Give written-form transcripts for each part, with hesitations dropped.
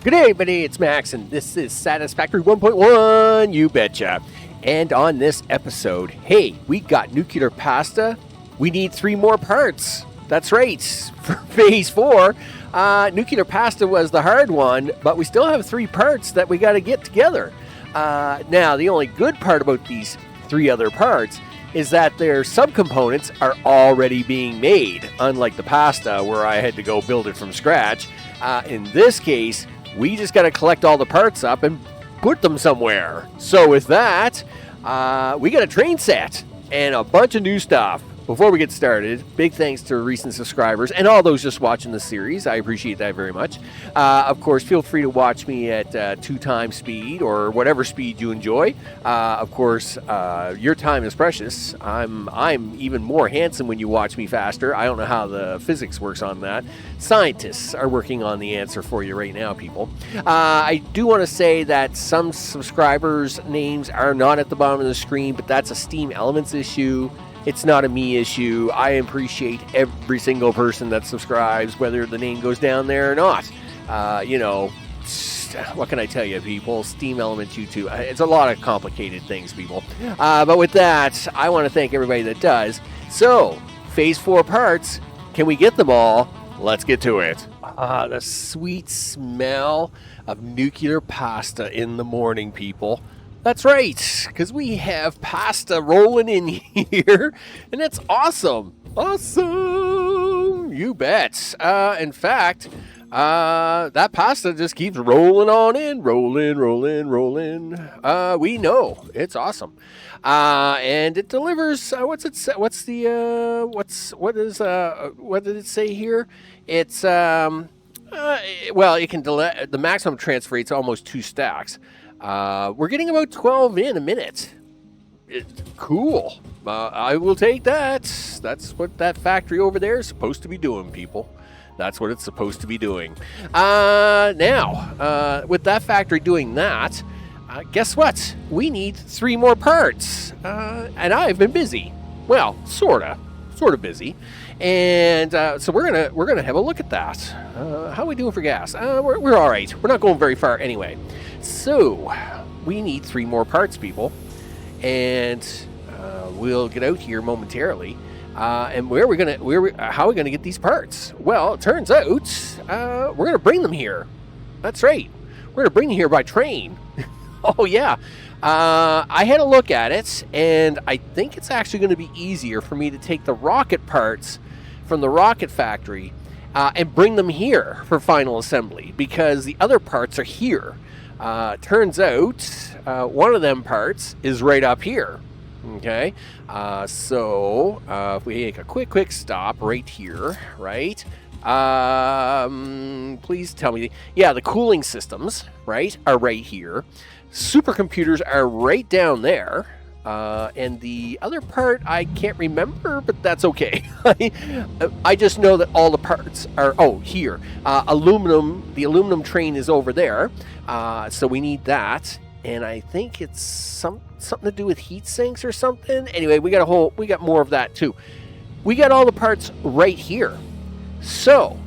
Good day, everybody. It's Max, and this is Satisfactory 1.1. You betcha. And on this episode, hey, we got nuclear pasta. We need 3 more parts. That's right. For Phase 4, nuclear pasta was the hard one, but we still have 3 parts that we got to get together. Now, the only good part about these 3 other parts is that their subcomponents are already being made, unlike the pasta where I had to go build it from scratch. In this case, we just got to collect all the parts up and put them somewhere. So with that, we got a train set and a bunch of new stuff. Before we get started, big thanks to recent subscribers and all those just watching the series. I appreciate that very much. Of course, feel free to watch me at 2 times speed or whatever speed you enjoy. Of course, your time is precious. I'm even more handsome when you watch me faster. I don't know how the physics works on that. Scientists are working on the answer for you right now, people. I do want to say that some subscribers' names are not at the bottom of the screen, but that's a Steam Elements issue. It's not a me issue. I appreciate every single person that subscribes, whether the name goes down there or not. What can I tell you, people? Steam Elements, YouTube. It's a lot of complicated things, people. But with that, I want to thank everybody that does. So, Phase 4 parts, can we get them all? Let's get to it. The sweet smell of nuclear pasta in the morning, people. That's right, because we have pasta rolling in here, and that's awesome. Awesome! You bet. In fact, that pasta just keeps rolling on in. Rolling. We know. It's awesome. And it delivers, what did it say here? It's, it can delay, the maximum transfer rate's almost 2 stacks. We're getting about 12 in a minute. Cool. I will take that. That's what that factory over there is supposed to be doing, people. That's what it's supposed to be doing. Now, with that factory doing that, guess what? We need 3 more parts. And I've been busy. Well, sort of busy. And so we're gonna have a look at that. How are we doing for gas? We're all right. We're not going very far anyway. So we need 3 more parts, people, and we'll get out here momentarily. And how are we gonna get these parts? Well, it turns out we're gonna bring them here. That's right. We're gonna bring them here by train. Oh yeah. I had a look at it, and I think it's actually going to be easier for me to take the rocket parts from the rocket factory and bring them here for final assembly, because the other parts are here. Turns out one of them parts is right up here. Okay, so if we make a quick stop right here, right? Please tell me. Yeah, the cooling systems, right, are right here. Supercomputers are right down there. And the other part I can't remember, but that's okay. I just know that all the parts are, here. The aluminum train is over there. So we need that. And I think it's something to do with heat sinks or something. Anyway, we got more of that too. We got all the parts right here. So,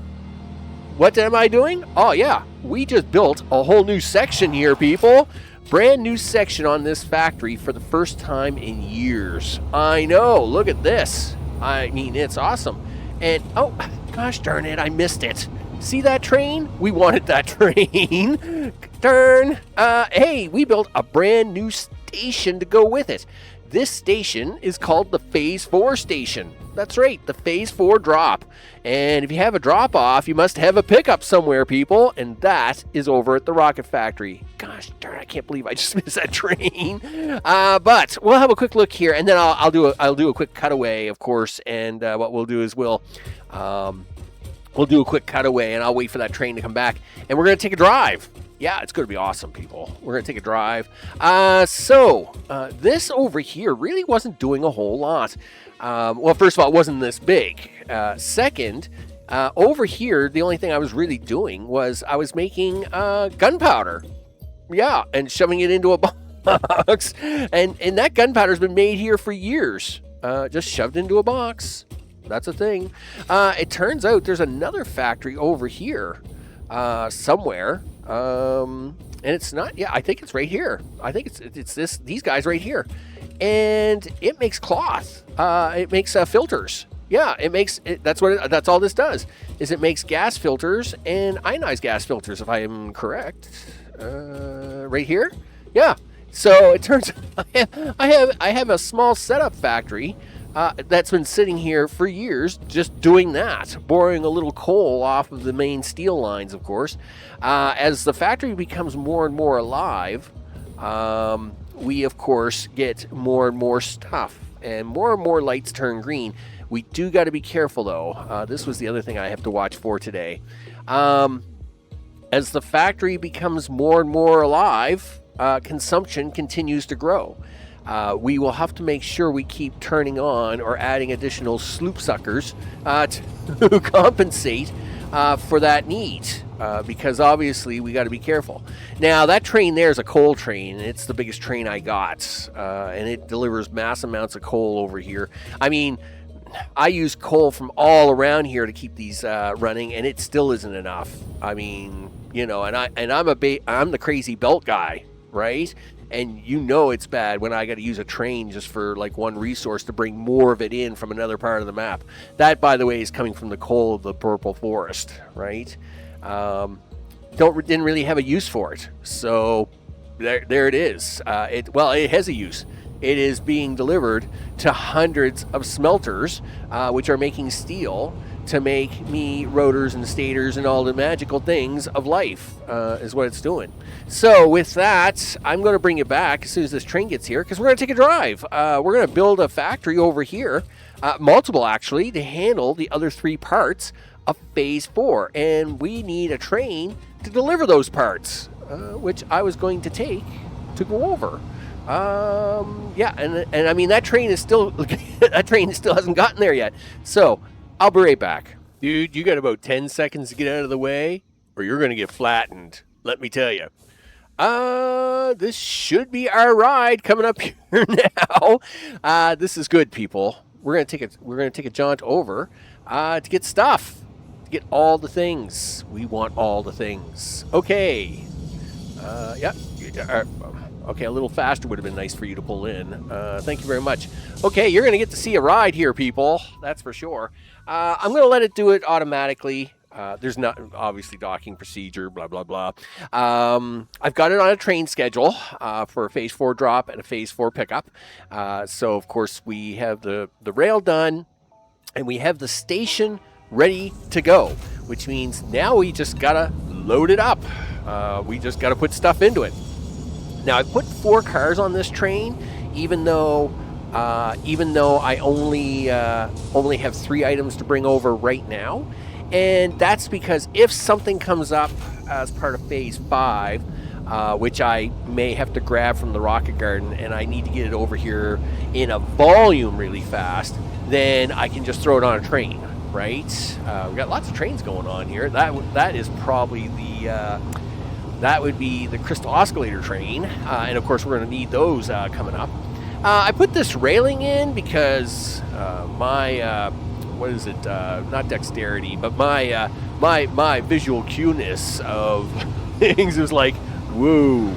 what am I doing? Oh yeah, we just built a whole new section here, people. Brand new section on this factory for the first time in years. I know, look at this. I mean, it's awesome. And, oh, gosh darn it, I missed it. See that train? We wanted that train. Darn. Hey, we built a brand new station to go with it. This station is called the Phase 4 station. That's right, the Phase 4 drop. And if you have a drop off, you must have a pickup somewhere, people. And that is over at the rocket factory. Gosh darn, I can't believe I just missed that train. But we'll have a quick look here, and then I'll do a quick cutaway, of course. And what we'll do is we'll do a quick cutaway, and I'll wait for that train to come back. And we're going to take a drive. Yeah, it's going to be awesome, people. We're going to take a drive. This over here really wasn't doing a whole lot. Well, first of all, it wasn't this big. Second, over here, the only thing I was really doing was I was making gunpowder. Yeah, and shoving it into a box. And that gunpowder's been made here for years. Just shoved into a box. That's a thing. It turns out there's another factory over here somewhere. And it's not. Yeah, I think it's right here. I think it's these guys right here, and it makes cloth. It makes filters. Yeah, it makes it. That's all this does. Is it makes gas filters and ionized gas filters, if I am correct. Right here. Yeah. So it turns. I have a small setup factory. That's been sitting here for years just doing that, boring a little coal off of the main steel lines, of course. As the factory becomes more and more alive, we, of course, get more and more stuff, and more lights turn green. We do got to be careful, though. This was the other thing I have to watch for today. As the factory becomes more and more alive, consumption continues to grow. We will have to make sure we keep turning on or adding additional sloop suckers to compensate for that need, because obviously we got to be careful. Now, that train there is a coal train, and it's the biggest train I got, and it delivers mass amounts of coal over here. I mean, I use coal from all around here to keep these running, and it still isn't enough. I mean, you know, and I'm the crazy belt guy, right? And you know it's bad when I got to use a train just for like one resource to bring more of it in from another part of the map. That, by the way, is coming from the coal of the purple forest, right? Didn't really have a use for it, so there it is. It has a use. It is being delivered to hundreds of smelters, which are making steel to make me rotors and stators and all the magical things of life, is what it's doing. So with that, I'm going to bring it back as soon as this train gets here, because we're going to take a drive. We're going to build a factory over here, multiple actually, to handle the other 3 parts of Phase 4. And we need a train to deliver those parts, which I was going to take to go over. Yeah, and I mean, that train is still hasn't gotten there yet. So I'll be right back. Dude, you got about 10 seconds to get out of the way, or you're going to get flattened. Let me tell you. This should be our ride coming up here now. This is good, people. We're going to take a jaunt over to get stuff. To get all the things. We want all the things. Okay. Yep. Okay, a little faster would have been nice for you to pull in. Thank you very much. Okay, you're going to get to see a ride here, people. That's for sure. I'm going to let it do it automatically. There's not, obviously, docking procedure, blah, blah, blah. I've got it on a train schedule for a Phase 4 drop and a Phase 4 pickup. So, of course, we have the rail done, and we have the station ready to go, which means now we just got to load it up. We just got to put stuff into it. Now, I put 4 cars on this train, even though I only have 3 items to bring over right now. And that's because if something comes up as part of Phase 5, which I may have to grab from the Rocket Garden, and I need to get it over here in a volume really fast, then I can just throw it on a train, right? We've got lots of trains going on here. That is probably that would be the Crystal Oscillator train, and of course we're going to need those coming up. I put this railing in because my what is it? Not dexterity, but my visual cueness of things is like, whoa,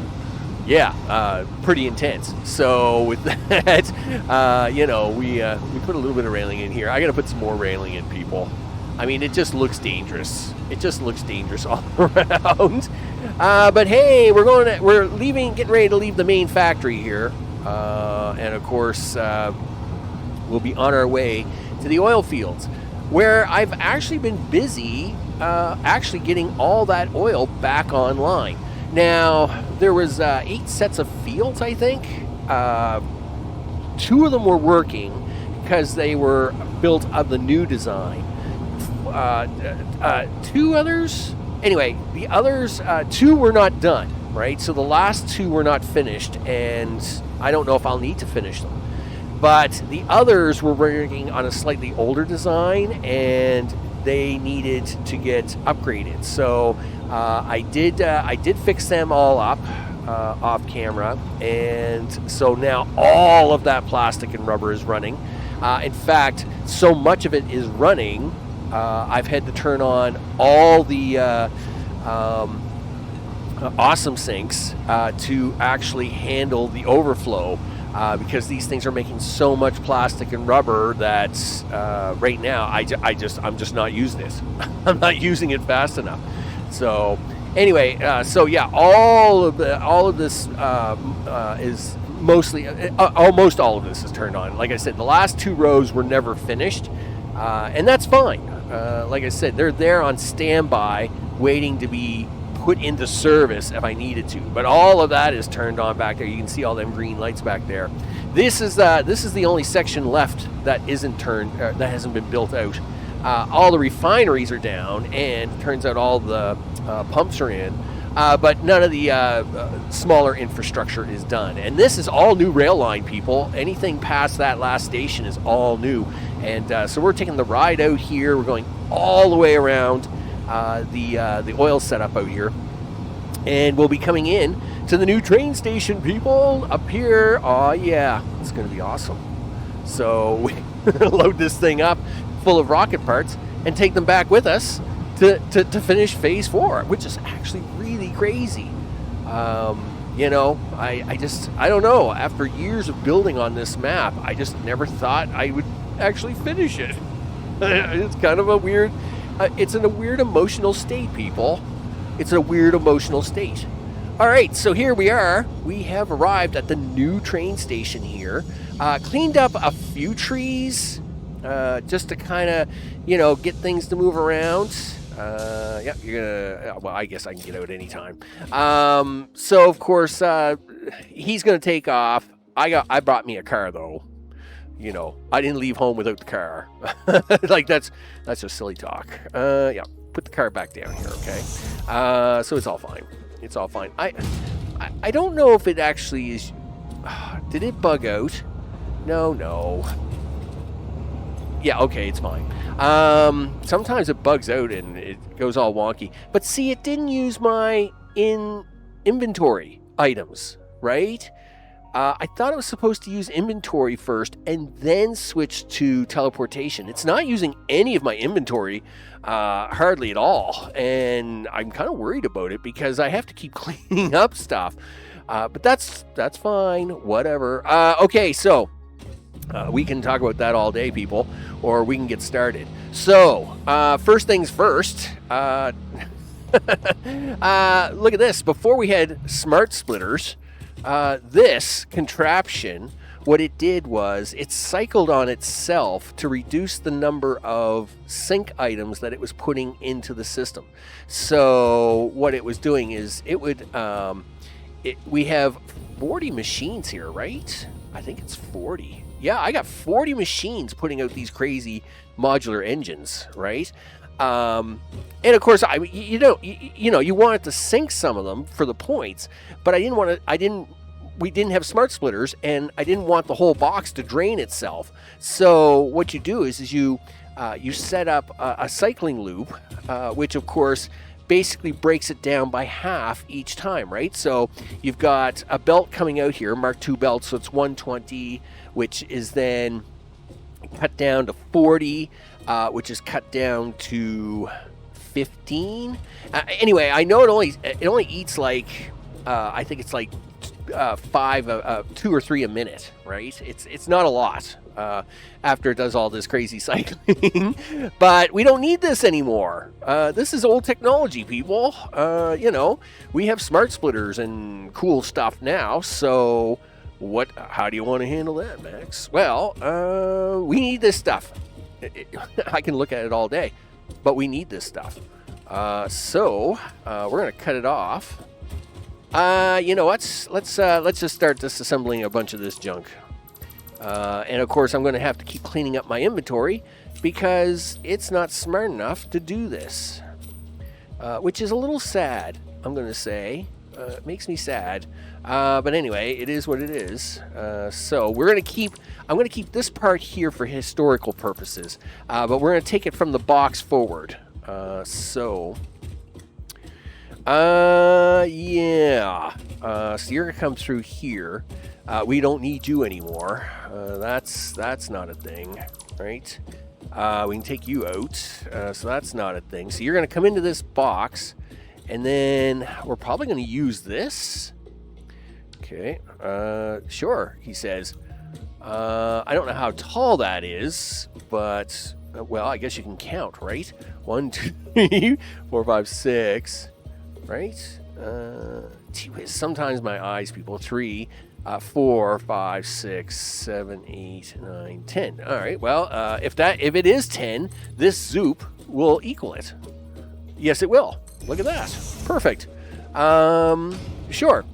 yeah, pretty intense. So with that, we put a little bit of railing in here. I got to put some more railing in, people. I mean, it just looks dangerous. It just looks dangerous all around. But hey, we're leaving, getting ready to leave the main factory here, and of course, we'll be on our way to the oil fields, where I've actually been busy, actually getting all that oil back online. Now, there was 8 sets of fields, I think. 2 of them were working because they were built of the new design. 2 others, anyway, the others, 2 were not done, right? So the last 2 were not finished, and I don't know if I'll need to finish them. But the others were working on a slightly older design, and they needed to get upgraded. So I did fix them all up off camera, and so now all of that plastic and rubber is running. In fact, so much of it is running. I've had to turn on all the awesome sinks to actually handle the overflow. Because these things are making so much plastic and rubber that right now I'm just not using it. I'm not using it fast enough. So anyway, so yeah, all of this is mostly almost all of this is turned on. Like I said, the last 2 rows were never finished, and that's fine. Like I said, they're there on standby, waiting to be put into service if I needed to. But all of that is turned on back there. You can see all them green lights back there. This is the only section left that isn't turned, that hasn't been built out. All the refineries are down, and it turns out all the pumps are in, but none of the smaller infrastructure is done. And this is all new rail line, people. Anything past that last station is all new. And so we're taking the ride out here. We're going all the way around the oil setup out here, and we'll be coming in to the new train station, people, up here. Oh yeah, it's going to be awesome. So we load this thing up full of rocket parts and take them back with us to finish phase 4, which is actually really crazy. You know, I don't know, after years of building on this map, I just never thought I would actually finish it. It's kind of a weird, it's in a weird emotional state, people. It's a weird emotional state. All right, so here we are. We have arrived at the new train station here. Cleaned up a few trees just to kind of, you know, get things to move around. Yeah, you're gonna, well, I guess I can get out anytime. So of course, he's gonna take off. I brought me a car though. You know, I didn't leave home without the car. Like that's just silly talk. Yeah, put the car back down here, okay? So it's all fine. It's all fine. I don't know if it actually is. Did it bug out? No. Yeah, okay, it's fine. Sometimes it bugs out and it goes all wonky. But see, it didn't use my inventory items, right? I thought it was supposed to use inventory first and then switch to teleportation. It's not using any of my inventory, hardly at all. And I'm kind of worried about it because I have to keep cleaning up stuff. But that's fine, whatever. Okay, so we can talk about that all day, people, or we can get started. So, first things first, look at this. Before we had smart splitters, this contraption, what it did was it cycled on itself to reduce the number of sync items that it was putting into the system. So what it was doing is it would, we have 40 machines here, right? I think it's 40. Yeah, I got 40 machines putting out these crazy modular engines, right? And of course, you wanted to sync some of them for the points, but we didn't have smart splitters, and I didn't want the whole box to drain itself. So what you do is you set up a cycling loop, which of course basically breaks it down by half each time, right? So you've got a belt coming out here, Mark II belt, so it's 120, which is then cut down to 40, which is cut down to 15. Anyway, I know it only eats like I think it's like 2 or 3 a minute, right? It's not a lot after it does all this crazy cycling. But we don't need this anymore. This is old technology, people. You know, we have smart splitters and cool stuff now. So how do you want to handle that, Max? Well, we need this stuff. I can look at it all day, but we need this stuff. So we're gonna cut it off. You know what? Let's just start disassembling a bunch of this junk. And of course, I'm going to have to keep cleaning up my inventory because it's not smart enough to do this, which is a little sad. I'm going to say it makes me sad, but anyway, it is what it is. So I'm going to keep this part here for historical purposes, but we're going to take it from the box forward. So you're gonna come through here. We don't need you anymore. That's not a thing, right? We can take you out, so that's not a thing. So you're gonna come into this box, And then we're probably going to use this. Okay, sure, he says. I don't know how tall that is, but, well, I guess you can count, right? 1, 2, 3, 4, 5, 6, right? Sometimes my eyes, people. 3, 4, 5, 6, 7, 8, 9, 10. All right, well, if it is 10, this zoop will equal it. Yes, it will. Look at that. Perfect. Sure.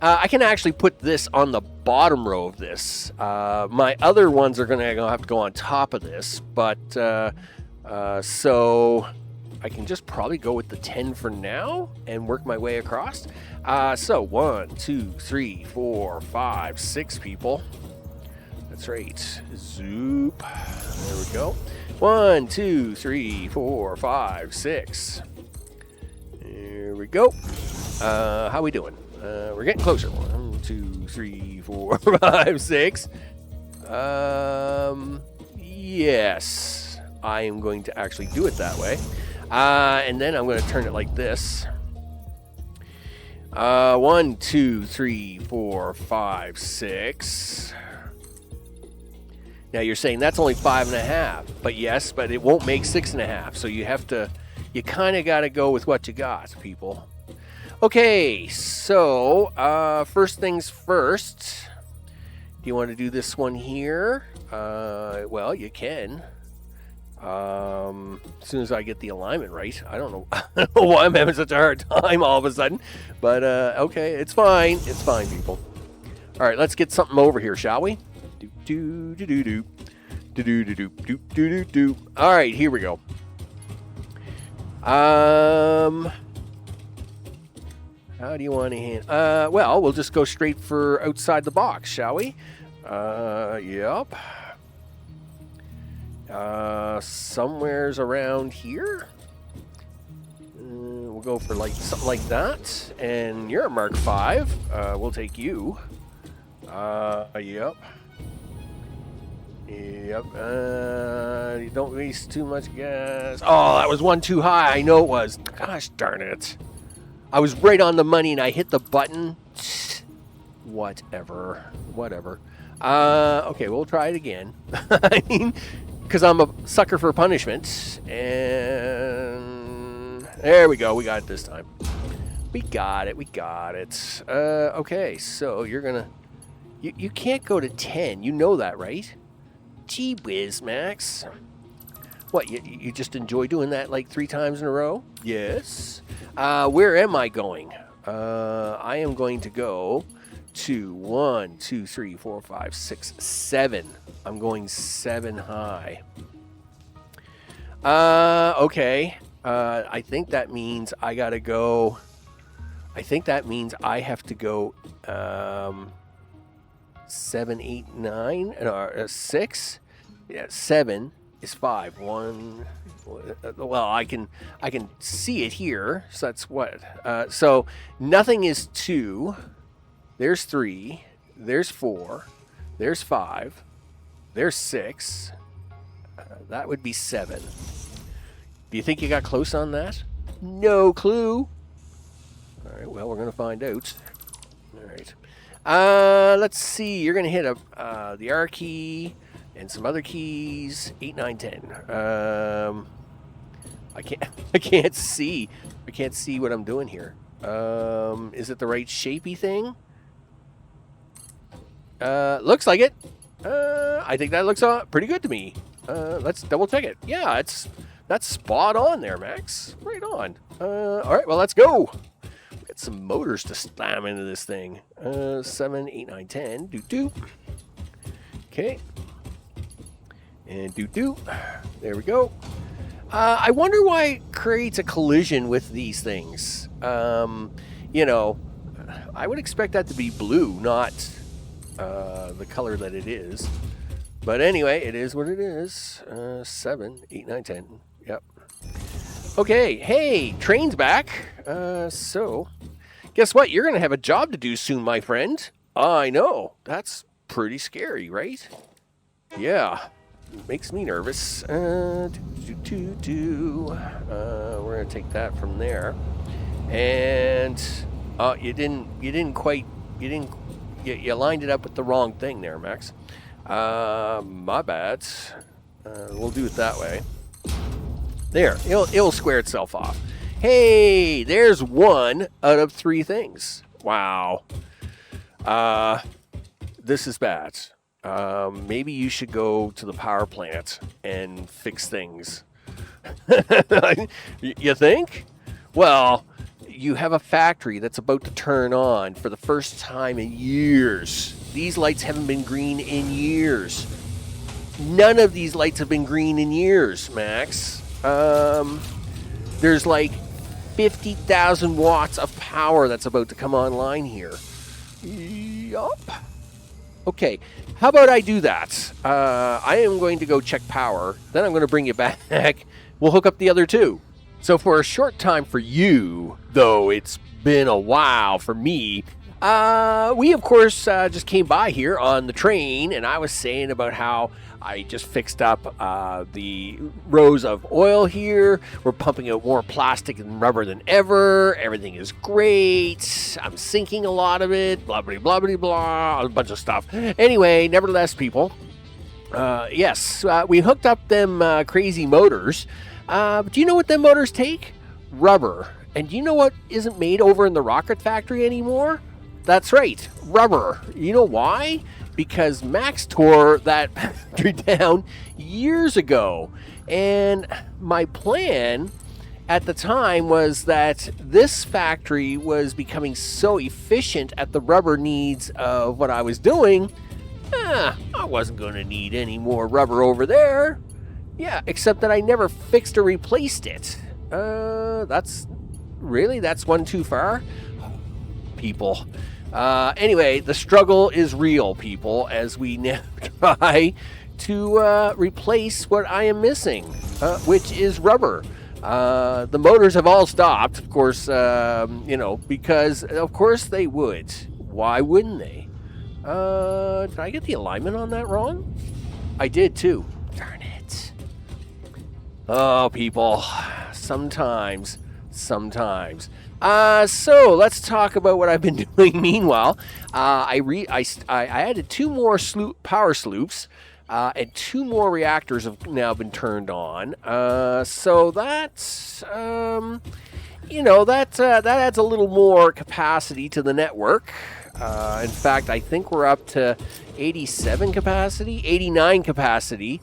I can actually put this on the bottom row of this. My other ones are going to have to go on top of this, but so I can just probably go with the 10 for now and work my way across. So 1, 2, 3, 4, 5, 6 people. That's right. Zoop. There we go. 1, 2, 3, 4, 5, 6. There we go. How we doing? We're getting closer. 1, 2, 3, 4, 5, 6. Yes, I am going to actually do it that way. And then I'm going to turn it like this. 1, 2, 3, 4, 5, 6. Now you're saying that's only 5.5, but yes, but it won't make 6.5. So you kind of got to go with what you got, people. Okay, so first things first. Do you want to do this one here? Well, you can. As soon as I get the alignment right. I don't know why I'm having such a hard time all of a sudden. But, okay, it's fine. It's fine, people. All right, let's get something over here, shall we? Do-do-do-do-do. Do-do-do-do-do-do-do. All right, here we go. How do you want to handle? Well, we'll just go straight for outside the box, shall we? Yep. Somewhere's around here. We'll go for like something like that. And you're a Mark 5. We'll take you. Yep. Yep. You don't waste too much gas. Oh, that was one too high. I know it was. Gosh darn it. I was right on the money and I hit the button. Whatever. Okay, we'll try it again. I mean, because I'm a sucker for punishment. And there we go. We got it this time. We got it. Okay, so you're going to... You can't go to 10. You know that, right? Gee whiz, Max. What, you just enjoy doing that like 3 times in a row? Yes. Where am I going? I am going to go to 1, 2, 3, 4, 5, 6, 7. I'm going 7 high. Okay. I think that means I gotta go. I think that means I have to go 7, 8, 9, 6. Yeah, 7 is 5. 1. Well, I can see it here. So that's what. So nothing is 2. There's 3. There's 4. There's 5. There's 6. That would be 7. Do you think you got close on that? No clue. All right. Well, we're gonna find out. All right. Let's see. You're gonna hit the R key and some other keys. 8, 9, 10. I can't see. I can't see what I'm doing here. Is it the right shapey thing? Looks like it. I think that looks pretty good to me. Let's double check it. Yeah, that's spot on there, Max. Right on. All right, well, let's go. Get some motors to slam into this thing. 7, 8, 9, 10. Do. Okay. And do. There we go. I wonder why it creates a collision with these things. You know, I would expect that to be blue, not the color that it is. But anyway, it is what it is. 7, 8, 9, 10. Yep. Okay. Hey, train's back. So, guess what? You're going to have a job to do soon, my friend. I know. That's pretty scary, right? Yeah. Makes me nervous. We're gonna take that from there, and you lined it up with the wrong thing there, Max. My bad. We'll do it that way. There, it'll square itself off. Hey, there's 1 out of 3 things. Wow. This is bad. Maybe you should go to the power plant and fix things. You think? Well, you have a factory that's about to turn on for the first time in years. These lights haven't been green in years. None of these lights have been green in years, Max. There's like 50,000 watts of power that's about to come online here. Yup. Okay, how about I do that? I am going to go check power. Then I'm going to bring you back. We'll hook up the other 2. So for a short time for you, though it's been a while for me, we of course just came by here on the train, and I was saying about how I just fixed up the rows of oil here. We're pumping out more plastic and rubber than ever. Everything is great. I'm sinking a lot of it. Blah, blah, blah, blah, blah. A bunch of stuff. Anyway, nevertheless, people, yes, we hooked up them crazy motors. But do you know what them motors take? Rubber. And do you know what isn't made over in the rocket factory anymore? That's right, rubber. You know why? Because Max tore that factory down years ago. And my plan at the time was that this factory was becoming so efficient at the rubber needs of what I was doing, I wasn't going to need any more rubber over there. Yeah, except that I never fixed or replaced it. That's one too far? People. Anyway, the struggle is real, people, as we now try to replace what I am missing, which is rubber. The motors have all stopped, of course, because of course they would. Why wouldn't they? Did I get the alignment on that wrong? I did too. Darn it. Oh, people. Sometimes. So let's talk about what I've been doing. Meanwhile, I added 2 more power sloops, and 2 more reactors have now been turned on. So that's that adds a little more capacity to the network. In fact, I think we're up to 89 capacity.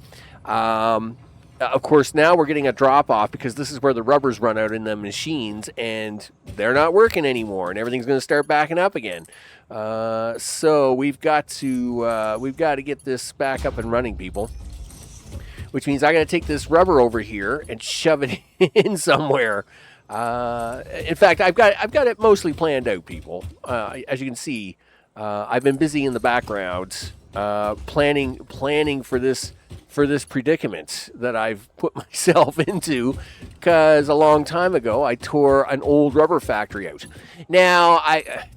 Of course, now we're getting a drop-off because this is where the rubbers run out in the machines, and they're not working anymore, and everything's going to start backing up again. So we've got to get this back up and running, people. Which means I got to take this rubber over here and shove it in somewhere. In fact, I've got it mostly planned out, people. As you can see, I've been busy in the background planning for this predicament that I've put myself into, because a long time ago I tore an old rubber factory out. Now,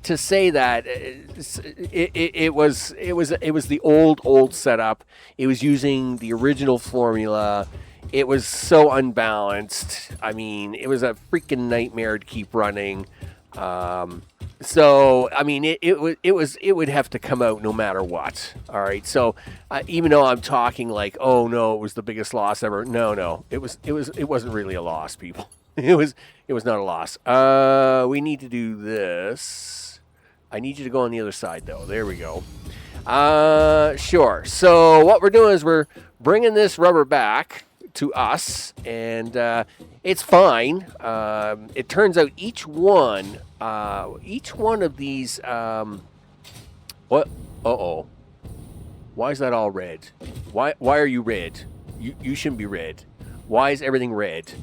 to say that it was the old setup. It was using the original formula. It was so unbalanced. I mean, it was a freaking nightmare to keep running. So I mean, it would have to come out no matter what. All right. So even though I'm talking like, oh no, it was the biggest loss ever. No, it wasn't really a loss, people. It was not a loss. We need to do this. I need you to go on the other side though. There we go. Sure. So what we're doing is we're bringing this rubber back to us, and it's fine. It turns out each one of these. What? Uh-oh. Why is that all red? Why are you red? You shouldn't be red. Why is everything red?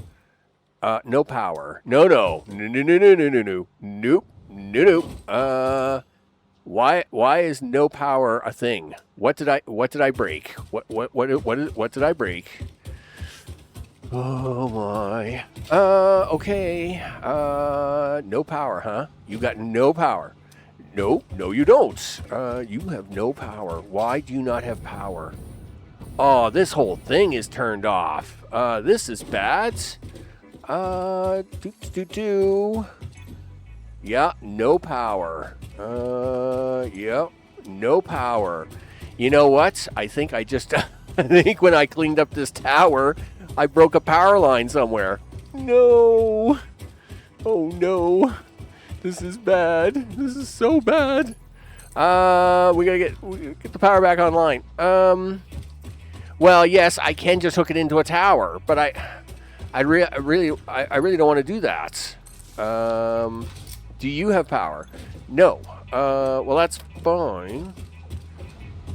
No power. No. Nope. Why is no power a thing? What did I break? What did I break? Oh my. Okay. No power, huh? You got no power. No, you don't. You have no power. Why do you not have power? Oh, this whole thing is turned off. This is bad. Yeah, no power. Yep, no power. You know what? I think I just, I think when I cleaned up this tower, I broke a power line somewhere. No. Oh no. This is bad. This is so bad. We gotta get the power back online. Well, yes, I can just hook it into a tower, but I really don't want to do that. Do you have power? No. Well, that's fine.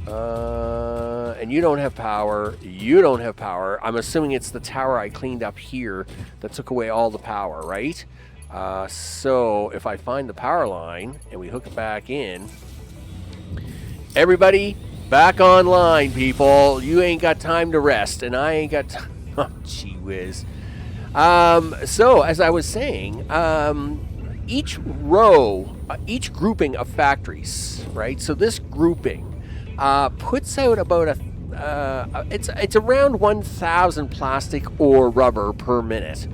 And you don't have power. You don't have power. I'm assuming it's the tower I cleaned up here that took away all the power, right? So if I find the power line and we hook it back in, everybody back online, people. You ain't got time to rest, and I ain't got time. Oh, gee whiz. So as I was saying, each row, each grouping of factories, right? So this grouping puts out about it's around 1,000 plastic or rubber per minute,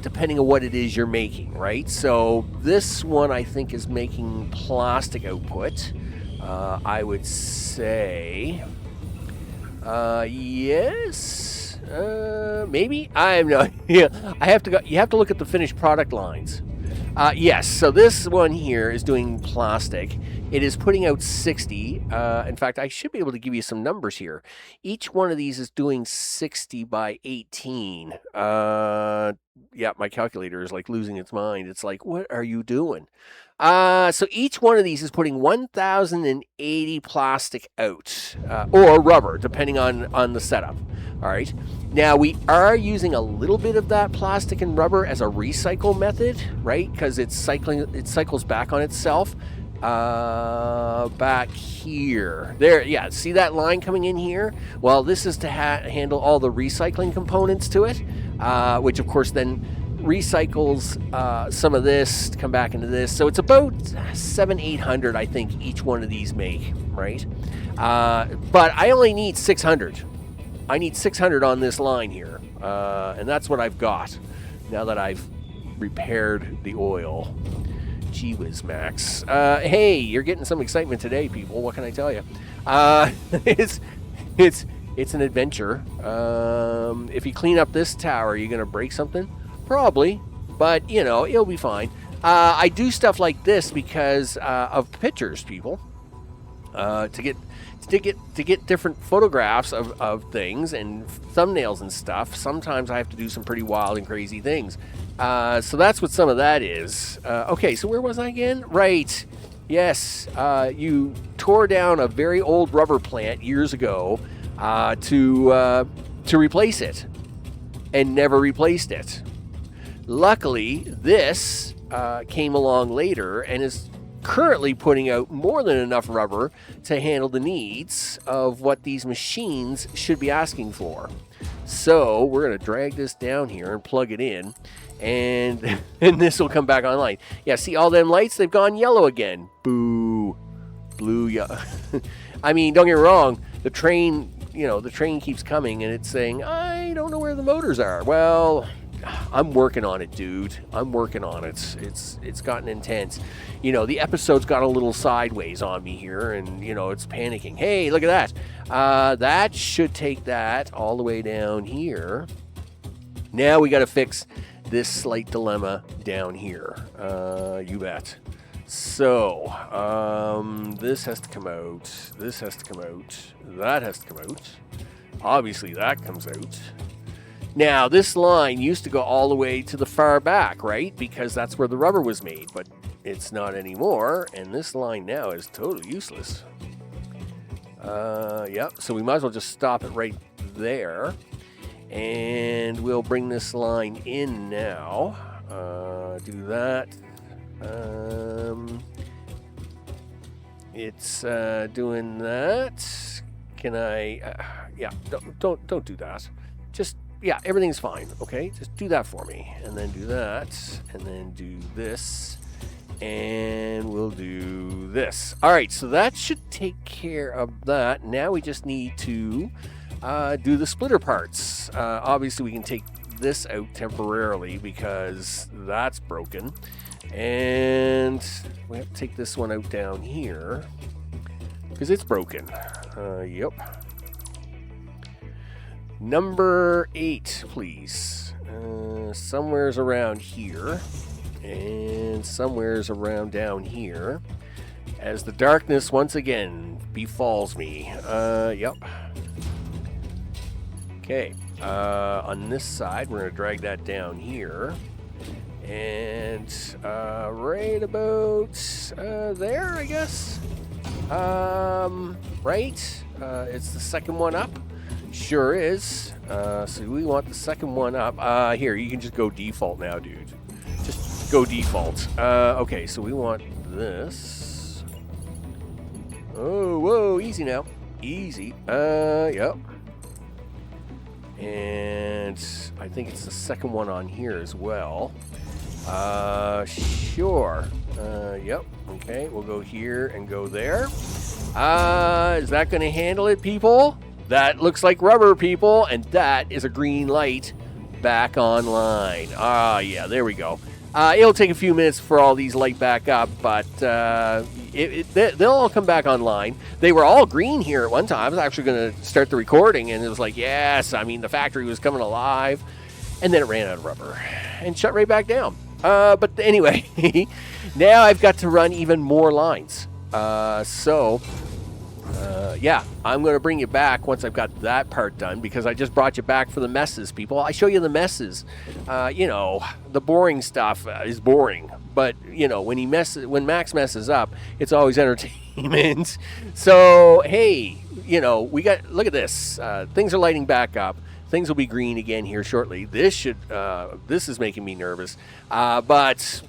depending on what it is you're making, right? So this one I think is making plastic output. I would say, yes, maybe. I have no idea. You have to look at the finished product lines. Yes, so this one here is doing plastic. It is putting out 60. In fact, I should be able to give you some numbers here. Each one of these is doing 60 by 18. Yeah, my calculator is like losing its mind. It's like, what are you doing? So each one of these is putting 1,080 plastic out, or rubber, depending on the setup. All right. Now, we are using a little bit of that plastic and rubber as a recycle method, right? Because it cycles back on itself. Back here. There, yeah, see that line coming in here? Well, this is to handle all the recycling components to it, which, of course, then recycles some of this to come back into this. So it's about 700-800, I think, each one of these make, right? But I only need 600. I need 600 on this line here, and that's what I've got now that I've repaired the oil. Gee whiz, Max. Hey, you're getting some excitement today, people. What can I tell you? It's an adventure. If you clean up this tower, are you going to break something? Probably, but, you know, it'll be fine. I do stuff like this because of pictures, people. To get different photographs of things and thumbnails and stuff. Sometimes I have to do some pretty wild and crazy things. So that's what some of that is. Okay, so where was I again? Right. Yes, you tore down a very old rubber plant years ago to replace it, and never replaced it. Luckily, this came along later and is currently putting out more than enough rubber to handle the needs of what these machines should be asking for. So we're going to drag this down here and plug it in, and this will come back online. Yeah, see all them lights? They've gone yellow again. Boo. Blue, yeah. I mean, don't get me wrong, the train keeps coming and it's saying, I don't know where the motors are. Well, I'm working on it, dude. I'm working on it. It's gotten intense. You know, the episode's got a little sideways on me here, and, you know, it's panicking. Hey, look at that. That should take that all the way down here. Now we got to fix this slight dilemma down here. You bet. So, this has to come out. This has to come out. That has to come out. Obviously, that comes out. Now, this line used to go all the way to the far back, right? Because that's where the rubber was made, but it's not anymore, and this line now is totally useless. Yep, so we might as well just stop it right there, and we'll bring this line in now. Do that. It's doing that. Can I? Yeah, don't do that. Just. Yeah, everything's fine, okay? Just do that for me. And then do that. And then do this. And we'll do this. All right, so that should take care of that. Now we just need to do the splitter parts. Obviously, we can take this out temporarily because that's broken. And we have to take this one out down here because it's broken. Yep. Number 8, please. Somewhere's around here. And somewhere's around down here. As the darkness once again befalls me. Yep. Okay. On this side, we're going to drag that down here. And right about there, I guess. Right? It's the second one up. Sure is. So we want the second one up. Here, you can just go default now, dude. Just go default. Okay, so we want this. Oh, whoa, easy now. Easy. Yep. And I think it's the second one on here as well. Sure. Yep. Okay, we'll go here and go there. Is that going to handle it, people? That looks like rubber, people, and that is a green light back online. Yeah, there we go. It'll take a few minutes for all these light back up, but they'll all come back online. They were all green here at one time. I was actually going to start the recording, and it was like, yes, I mean, the factory was coming alive, and then it ran out of rubber and shut right back down. But anyway, now I've got to run even more lines. Yeah, I'm going to bring you back once I've got that part done because I just brought you back for the messes, people. I show you the messes. You know, the boring stuff is boring. But, you know, when Max messes up, it's always entertainment. So, hey, you know, look at this. Things are lighting back up. Things will be green again here shortly. This is making me nervous. But...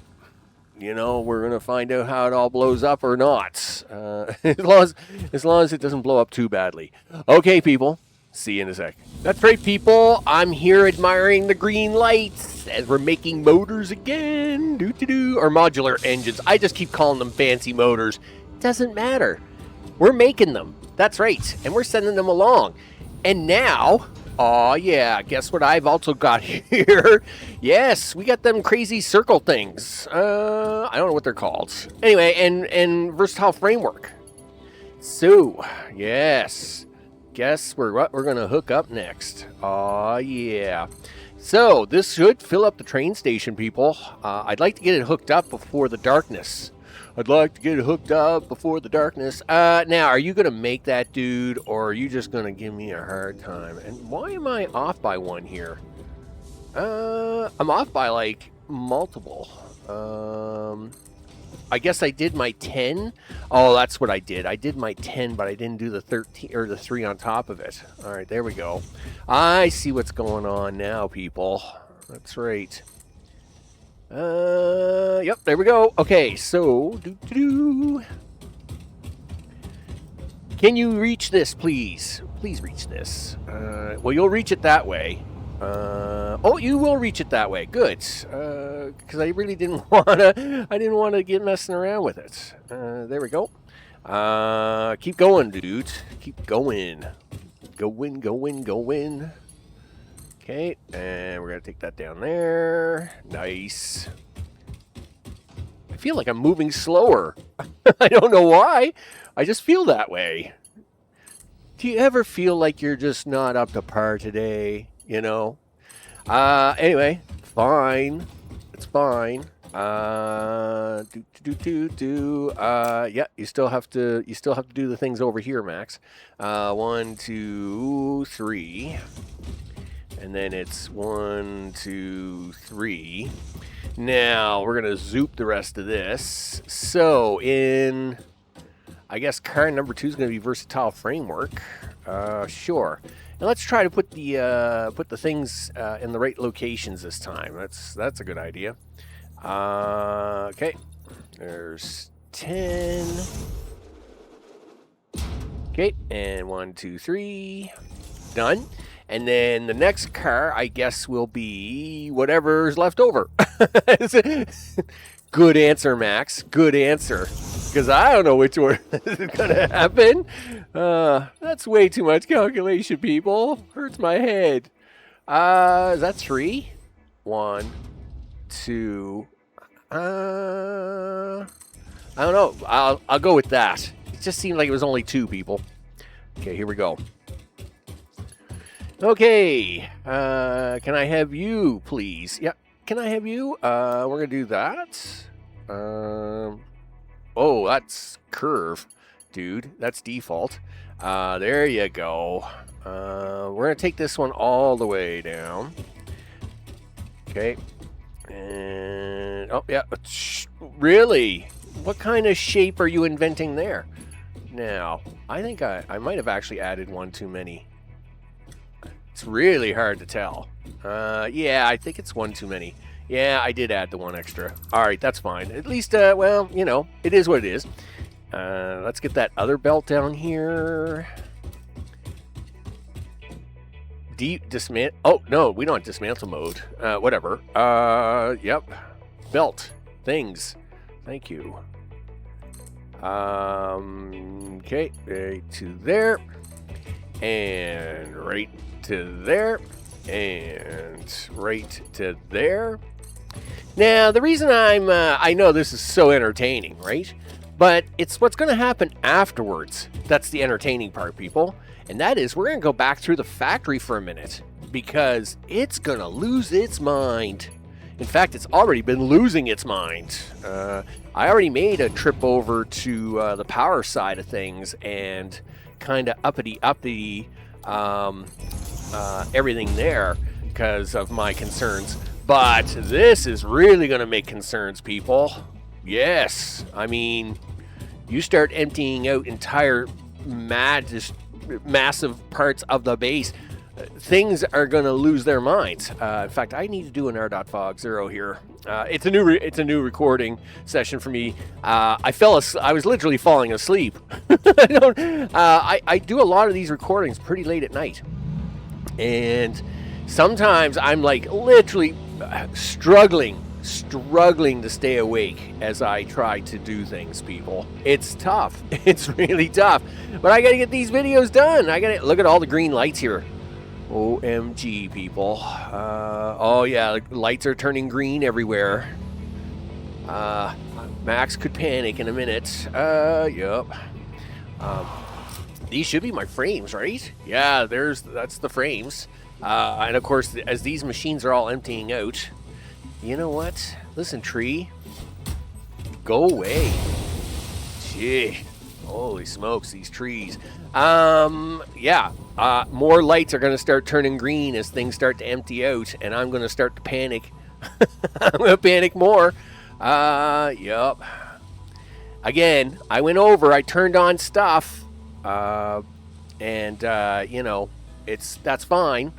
you know, we're going to find out how it all blows up or not. As long as it doesn't blow up too badly. Okay, people. See you in a sec. That's right, people. I'm here admiring the green lights as we're making motors again. Or modular engines. I just keep calling them fancy motors. Doesn't matter. We're making them. That's right. And we're sending them along. And now... oh, yeah. Guess what I've also got here? Yes, we got them crazy circle things. I don't know what they're called. Anyway, and versatile framework. So, yes. Guess what we're going to hook up next. Oh, yeah. So, this should fill up the train station, people. I'd like to get it hooked up before the darkness. Now, are you going to make that, dude, or are you just going to give me a hard time? And why am I off by one here? I'm off by, like, multiple. I guess I did my 10. Oh, that's what I did. I did my 10, but I didn't do the 13 or the 3 on top of it. All right, there we go. I see what's going on now, people. That's right. Yep, there we go. Okay, so, can you reach this, please? Please reach this. Well, you'll reach it that way. Oh, you will reach it that way. Good. Because I really didn't want to get messing around with it. There we go. Keep going, dude. Keep going. Going. Okay, and we're going to take that down there. Nice. I feel like I'm moving slower. I don't know why. I just feel that way. Do you ever feel like you're just not up to par today? You know? Anyway, fine. It's fine. Yeah, you still have to do the things over here, Max. 1, 2, 3. And then it's 1, 2, 3. Now, we're going to zoop the rest of this. So, I guess car number 2 is going to be versatile framework. Sure. And let's try to put the things in the right locations this time. That's a good idea. Okay. There's 10. Okay, and 1, 2, 3. Done. And then the next car, I guess, will be whatever's left over. Good answer, Max. Good answer. because I don't know which one is going to happen. That's way too much calculation, people. Hurts my head. Is that 3? 1, 2. I don't know. I'll go with that. It just seemed like it was only 2 people. Okay, here we go. Okay, can I have you, please? Yep, can I have you? We're going to do that. Oh, that's curve, dude. That's default. There you go. We're going to take this one all the way down. Okay. And, oh, yeah. Really? What kind of shape are you inventing there? Now, I think I might have actually added one too many. It's really hard to tell. Yeah, I think it's one too many. Yeah, I did add the one extra. All right, that's fine. At least, well, you know, it is what it is. Let's get that other belt down here. Dismantle. Oh, no, we don't have dismantle mode. Whatever. Yep. Belt. Things. Thank you. Okay, right to there. And right to there. And right to there. Now, the reason I know this is so entertaining, right? But it's what's going to happen afterwards. That's the entertaining part, people. And that is, we're going to go back through the factory for a minute. Because it's going to lose its mind. In fact, it's already been losing its mind. I already made a trip over to the power side of things and kind of uppity everything there because of my concerns. But this is really going to make concerns, people. Yes. I mean, you start emptying out entire massive parts of the base, things are going to lose their minds. In fact, I need to do an r.fog0 here. It's a new recording session for me. I was literally falling asleep. I do a lot of these recordings pretty late at night, and sometimes I'm like literally struggling to stay awake as I try to do things, people. It's tough. It's really tough. But I got to get these videos done. Look at all the green lights here. OMG, people. Oh, yeah, lights are turning green everywhere. Max could panic in a minute. Yep. These should be my frames, right? Yeah, that's the frames. And, of course, as these machines are all emptying out, you know what? Listen, tree. Go away. Gee. Holy smokes, these trees. Yeah. More lights are going to start turning green as things start to empty out, and I'm going to start to panic. I'm going to panic more. Yep. Again, I went over, I turned on stuff, and you know, that's fine,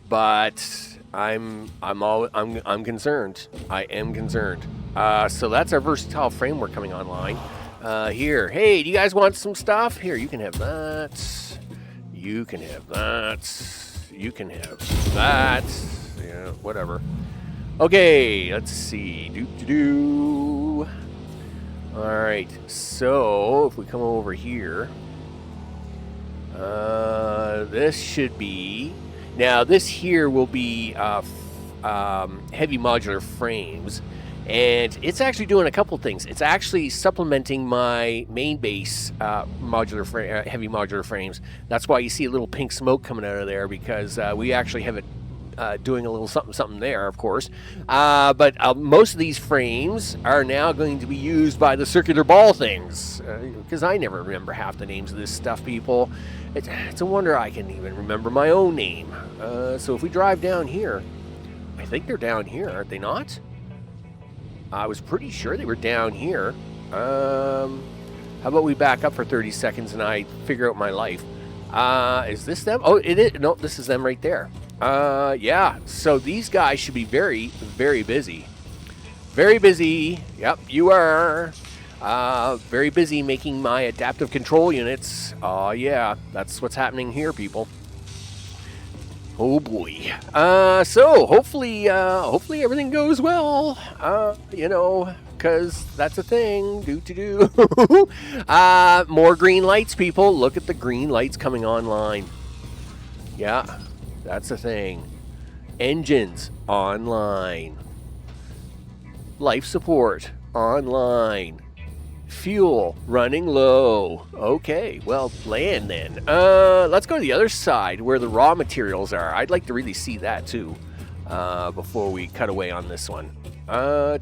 but I'm concerned. I am concerned. So that's our versatile framework coming online. Here, hey, do you guys want some stuff? Here, you can have that. You can have that. You can have that. Yeah, whatever. Okay, let's see. All right. So if we come over here, this should be. Now this here will be heavy modular frames. And it's actually doing a couple things. It's actually supplementing my main base heavy modular frames. That's why you see a little pink smoke coming out of there, because we actually have it doing a little something there, of course. But most of these frames are now going to be used by the circular ball things, because I never remember half the names of this stuff, people. It's a wonder I can even remember my own name. So if we drive down here, I think they're down here, aren't they not? I was pretty sure they were down here. How about we back up for 30 seconds and I figure out my life. Is this them? Oh, it is. No, this is them right there. Yeah. So these guys should be very, very busy. Very busy. Yep, you are. Very busy making my adaptive control units. Oh, yeah. That's what's happening here, people. Oh boy. So hopefully everything goes well. You know, because that's a thing. More green lights, people. Look at the green lights coming online. Yeah, that's a thing. Engines online. Life support online. Fuel running low. Okay, well, land then. Let's go to the other side where the raw materials are. I'd like to really see that too before we cut away on this one. Where's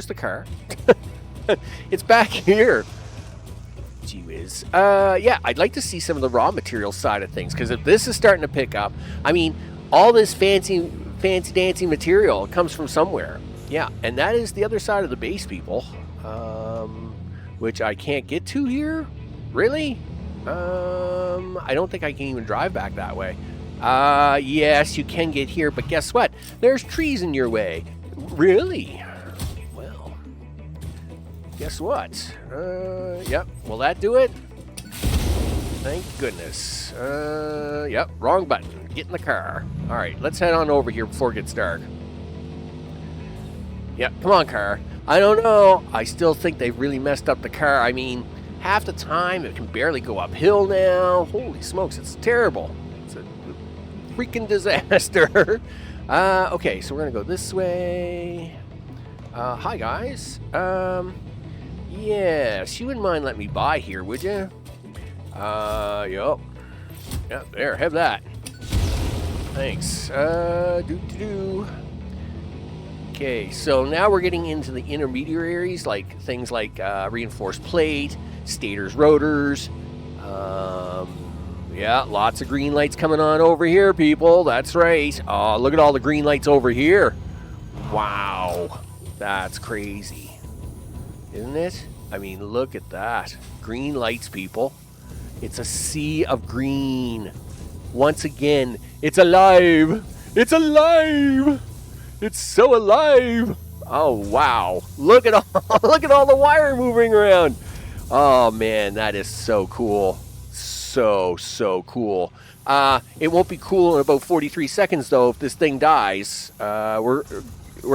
the car? It's back here. Gee whiz. Yeah, I'd like to see some of the raw material side of things, because if this is starting to pick up, I mean, all this fancy dancy material comes from somewhere. Yeah, and that is the other side of the base, people. Which I can't get to here? Really? I don't think I can even drive back that way. Yes, you can get here, but guess what? There's trees in your way. Really? Well, guess what? Yep, will that do it? Thank goodness. Yep, wrong button. Get in the car. All right, let's head on over here before it gets dark. Yep, come on, car. I don't know. I still think they've really messed up the car. I mean, half the time it can barely go uphill now. Holy smokes, it's terrible. It's a freaking disaster. Okay, so we're going to go this way. Hi, guys. Yes, you wouldn't mind letting me by here, would you? Yup. Yep, there, have that. Thanks. Okay, so now we're getting into the intermediaries, like things like reinforced plate, stators, rotors. Yeah, lots of green lights coming on over here, people. That's right. Oh, look at all the green lights over here. Wow, that's crazy, isn't it? I mean, look at that. Green lights, people. It's a sea of green. Once again, it's alive. It's alive. It's so alive. Oh, wow. Look at all the wire moving around. Oh, man, that is so cool. So cool. It won't be cool in about 43 seconds, though, if this thing dies. We're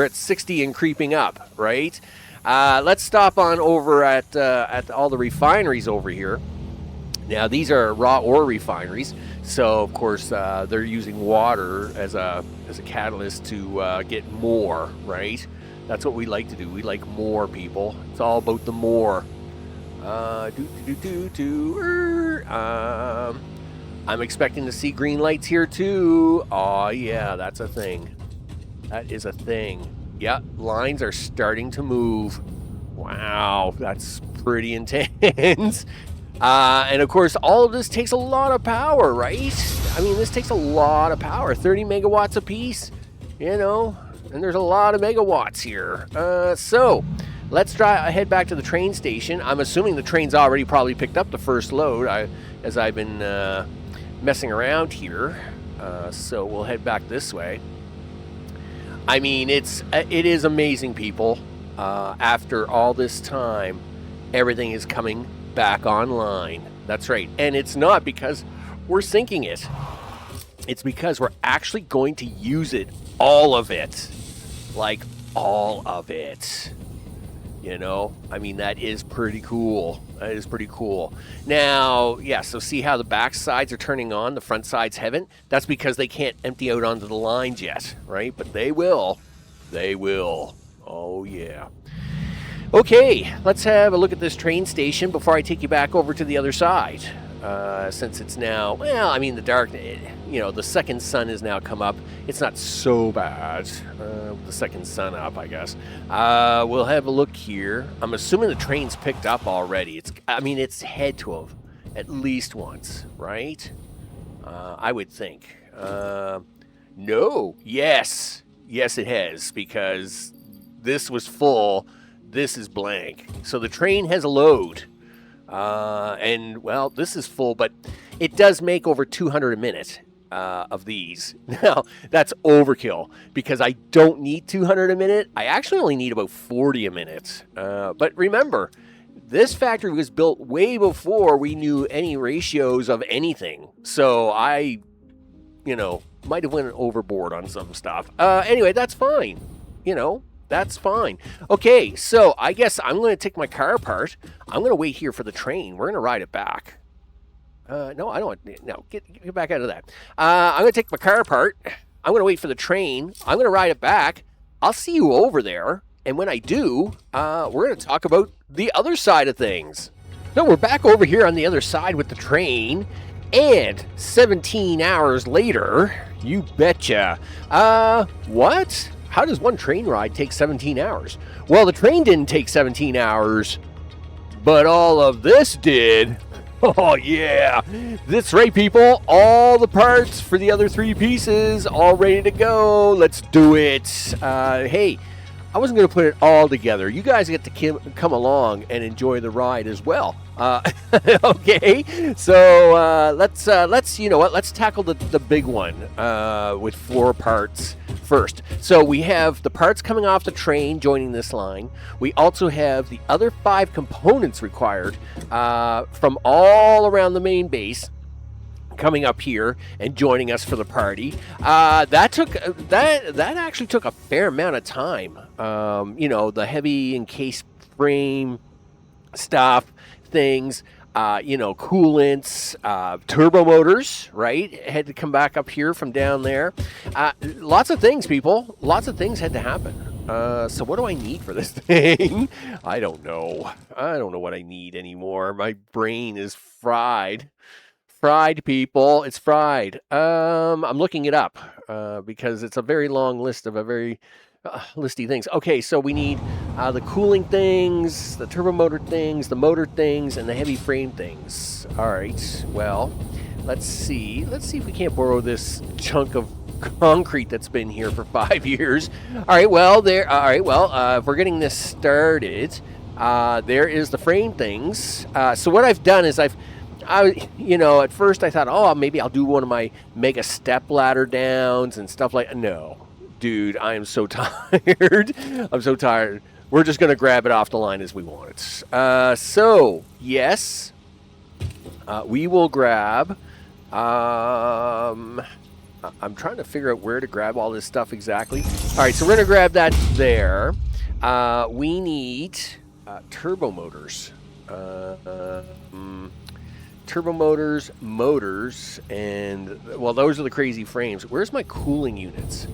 at 60 and creeping up, right? Let's stop on over at all the refineries over here. Now, these are raw ore refineries, so of course they're using water as a catalyst to get more, right? That's what we like to do. We like more, people. It's all about the more. I'm expecting to see green lights here too. Oh yeah, that's a thing. That is a thing. Yeah, lines are starting to move. Wow, that's pretty intense. And of course, all of this takes a lot of power, right? I mean, this takes a lot of power. 30 megawatts a piece, you know, and there's a lot of megawatts here. So let's head back to the train station. I'm assuming the train's already probably picked up the first load as I've been messing around here. So we'll head back this way. I mean, it is amazing, people. After all this time, everything is coming back online. That's right. And it's not because we're sinking it. It's because we're actually going to use it, all of it. Like, all of it. You know? I mean, that is pretty cool. That is pretty cool. Now, yeah, so see how the back sides are turning on, the front sides haven't? That's because they can't empty out onto the lines yet, right? But they will. They will. Oh, yeah. Okay, let's have a look at this train station before I take you back over to the other side. Since it's now, well, I mean, the dark, you know, the second sun has now come up. It's not so bad. The second sun up, I guess. We'll have a look here. I'm assuming the train's picked up already. It's had to have at least once, right? I would think. No. Yes. Yes, it has, because this was full. This is blank. So the train has a load. And, well, this is full, but it does make over 200 a minute of these. Now, that's overkill, because I don't need 200 a minute. I actually only need about 40 a minute. But remember, this factory was built way before we knew any ratios of anything. So I, might have went overboard on some stuff. Anyway, that's fine. That's fine. Okay, so I guess I'm going to take my car apart. I'm going to wait here for the train. We're going to ride it back. No, I don't want... No, get back out of that. I'm going to take my car apart. I'm going to wait for the train. I'm going to ride it back. I'll see you over there. And when I do, we're going to talk about the other side of things. No, we're back over here on the other side with the train. And 17 hours later, you betcha. What? How does one train ride take 17 hours? Well, the train didn't take 17 hours, but all of this did. Oh, yeah. That's right, people. All the parts for the other 3 pieces all ready to go. Let's do it. Hey, I wasn't going to put it all together. You guys get to come along and enjoy the ride as well. Okay, so let's you know what? Let's tackle the big one with 4 parts first. So we have the parts coming off the train joining this line. We also have the other 5 components required from all around the main base coming up here and joining us for the party. That actually took a fair amount of time. You know, the heavy encased frame stuff, things, you know, coolants, turbo motors, right? Had to come back up here from down there. Lots of things, people. Lots of things had to happen. So what do I need for this thing? I don't know. I don't know what I need anymore. My brain is fried. Fried, people. It's fried. I'm looking it up because it's a very long list of a very listy things. Okay, so we need the cooling things, the turbo motor things, the motor things, and the heavy frame things. All right. Well, let's see. Let's see if we can't borrow this chunk of concrete that's been here for 5 years. All right. Well, there. All right. Well, if we're getting this started, there is the frame things. So what I've done is you know, at first I thought, oh, maybe I'll do one of my mega step ladder downs and stuff like. No, dude, I am so tired. I'm so tired. We're just gonna grab it off the line as we want it. So yes, we will grab. I'm trying to figure out where to grab all this stuff exactly. All right, so we're gonna grab that there. We need turbo motors. Turbo motors, and, well, those are the crazy frames. Where's my cooling units?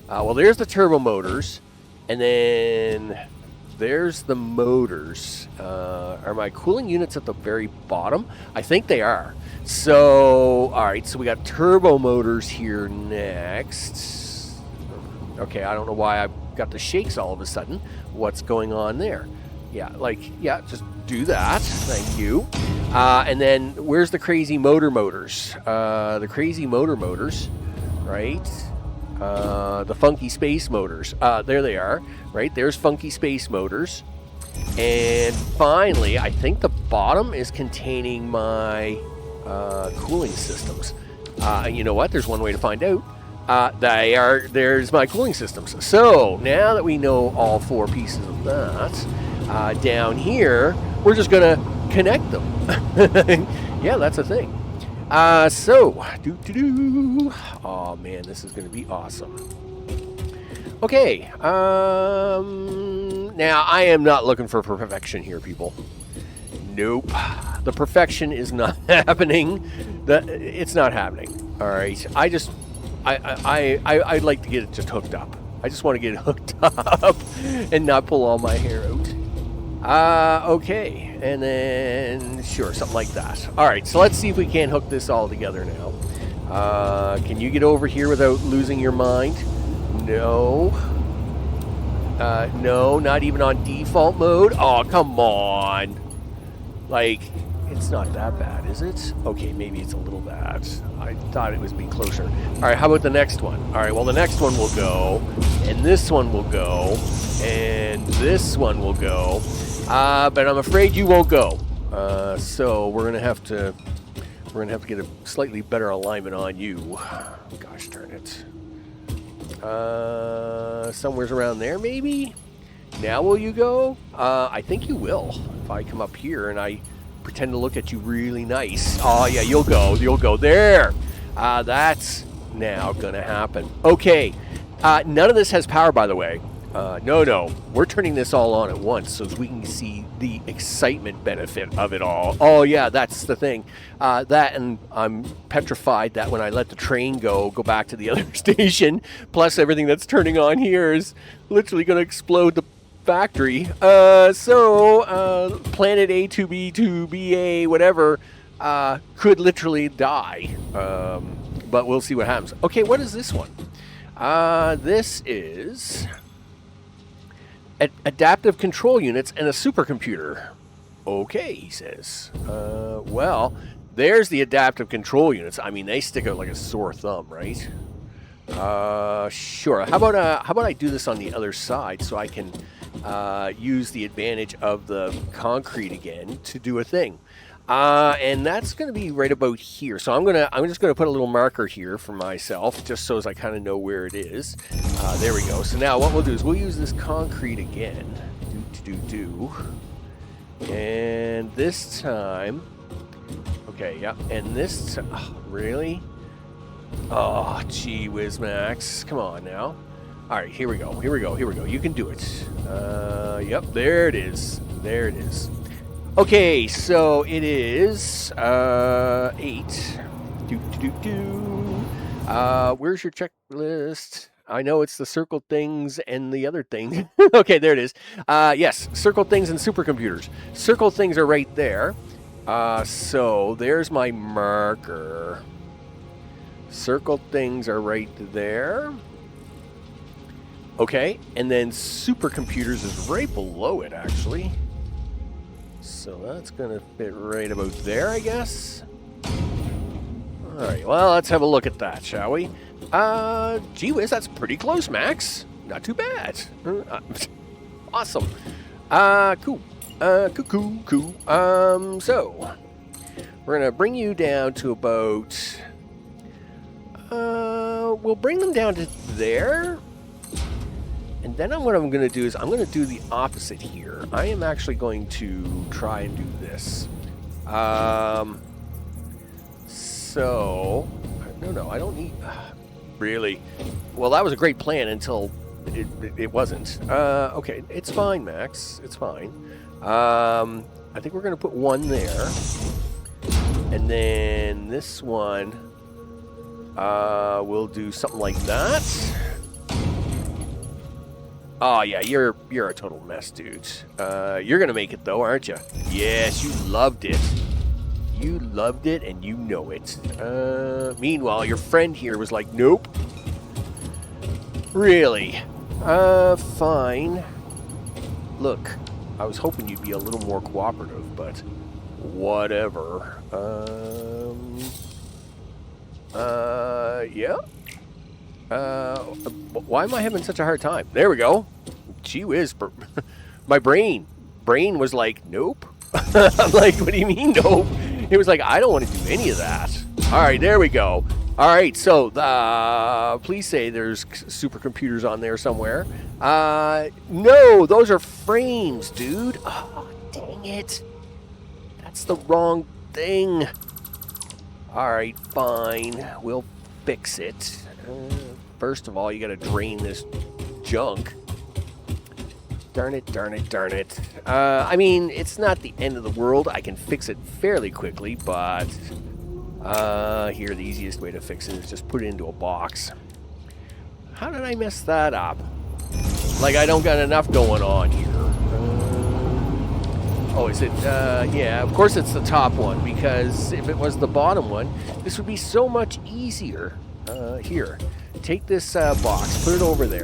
Well, there's the turbo motors, and then there's the motors. Are my cooling units at the very bottom? I think they are. So, all right, so we got turbo motors here next. Okay, I don't know why I got the shakes all of a sudden. What's going on there? Yeah, just do that. Thank you. And then where's the crazy motors? The crazy motors, right? The funky space motors. There they are, right? There's funky space motors. And finally, I think the bottom is containing my cooling systems. You know what? There's one way to find out. There's my cooling systems. So now that we know all 4 pieces of that, down here, we're just gonna connect them. Yeah, that's a thing. Oh man, this is gonna be awesome. Okay. Now I am not looking for perfection here, people. Nope. The perfection is not happening. It's not happening. All right. I'd like to get it just hooked up. I just want to get it hooked up and not pull all my hair out. Okay, and then, sure, something like that. All right, so let's see if we can hook this all together now. Can you get over here without losing your mind? No. No, not even on default mode. Oh, come on. Like, it's not that bad, is it? Okay, maybe it's a little bad. I thought it was being closer. All right, how about the next one? All right, well, the next one will go, and this one will go, and this one will go. But I'm afraid you won't go. So we're gonna have to get a slightly better alignment on you. Gosh darn it. Somewhere's around there, maybe. Now will you go? I think you will. If I come up here and I pretend to look at you really nice. Oh yeah, you'll go. You'll go there. That's now gonna happen. Okay. None of this has power, by the way. No. We're turning this all on at once so we can see the excitement benefit of it all. Oh, yeah, that's the thing. That, and I'm petrified that when I let the train go back to the other station, plus everything that's turning on here is literally going to explode the factory. Planet A to B to BA, whatever, could literally die. But we'll see what happens. Okay, what is this one? This is adaptive control units and a supercomputer. Okay, he says. Well, there's the adaptive control units. I mean, they stick out like a sore thumb, right? Sure. How about I do this on the other side so I can use the advantage of the concrete again to do a thing. And that's going to be right about here. So I'm just going to put a little marker here for myself, just so as I kind of know where it is. There we go. So now what we'll do is we'll use this concrete again. And this time, okay, yeah. And this, really? Oh, gee whiz, Max. Come on now. All right, here we go. You can do it. Yep, there it is. Okay, so it is 8. Where's your checklist? I know it's the circle things and the other thing. Okay, there it is. Yes, circle things and supercomputers. Circle things are right there. So there's my marker. Circle things are right there. Okay, and then supercomputers is right below it, actually. So that's going to fit right about there, I guess. All right, well, let's have a look at that, shall we? Gee whiz, that's pretty close, Max. Not too bad. Awesome. Cool. Cool. So, we're going to bring you down to about... we'll bring them down to there. And then what I'm going to do is I'm going to do the opposite here. I am actually going to try and do this. No, I don't need... really? Well, that was a great plan until it wasn't. Okay, it's fine, Max. It's fine. I think we're going to put one there. And then this one, we'll do something like that. Oh, yeah, you're a total mess, dude. You're going to make it, though, aren't you? Yes, you loved it. You loved it, and you know it. Meanwhile, your friend here was like, nope. Really? Fine. Look, I was hoping you'd be a little more cooperative, but whatever. Yeah? Why am I having such a hard time? There we go. Gee whiz. My brain was like, nope. I'm like, what do you mean, nope? It was like, I don't want to do any of that. All right, there we go. All right, so please say there's supercomputers on there somewhere. No, those are frames, dude. Oh, dang it. That's the wrong thing. All right, fine. We'll fix it. First of all, you got to drain this junk. Darn it. I mean, it's not the end of the world. I can fix it fairly quickly, but here, the easiest way to fix it is just put it into a box. How did I mess that up? Like, I don't got enough going on here. Oh, is it? Yeah, of course it's the top one, because if it was the bottom one, this would be so much easier. Here, take this box, put it over there.